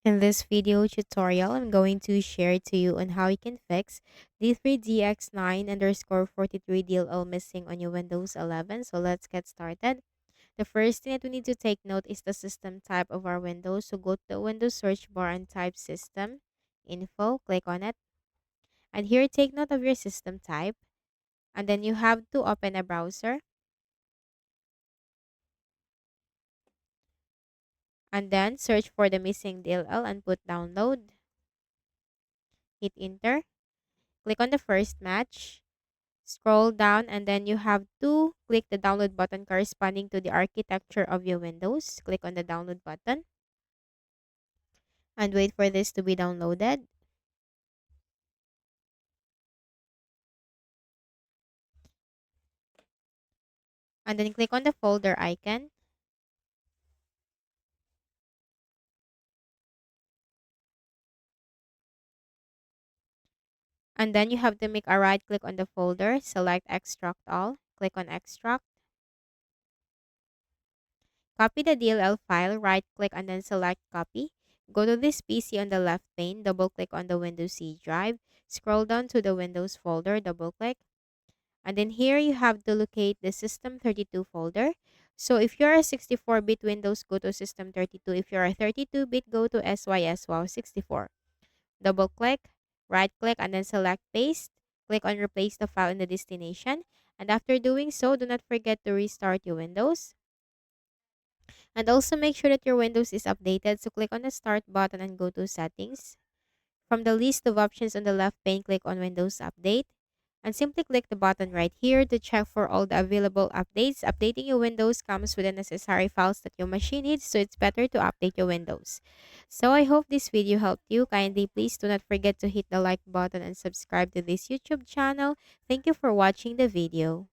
In this video tutorial, I'm going to share to you on how you can fix D3DX9 underscore 43 DLL missing on your Windows 11. So let's get started. The first thing that we need to take note is the system type of our Windows. So go to the Windows search bar and type system info, click on it. And here take note of your system type. And then you have to open a browser and then search for the missing DLL and put download. Hit enter. Click on the first match. Scroll down and then you have to click the download button corresponding to the architecture of your Windows. Click on the download button and wait for this to be downloaded. And then click on the folder icon. And then you have to make a right click on the folder, select extract all, click on extract. Copy the DLL file, right click and then select copy. Go to this PC on the left pane, double click on the Windows C drive, scroll down to the Windows folder, double click. And then here you have to locate the System32 folder. So if you're a 64-bit Windows, go to System32. If you're a 32-bit, go to SYSWOW64. Double click, right click, and then select paste. Click on replace the file in the destination. And after doing so, do not forget to restart your Windows. And also make sure that your Windows is updated. So click on the start button and go to settings. From the list of options on the left pane, click on Windows Update. And simply click the button right here to check for all the available updates. Updating your Windows comes with the necessary files that your machine needs, so it's better to update your Windows. So I hope this video helped you. Kindly please do not forget to hit the like button and subscribe to this YouTube channel. Thank you for watching the video.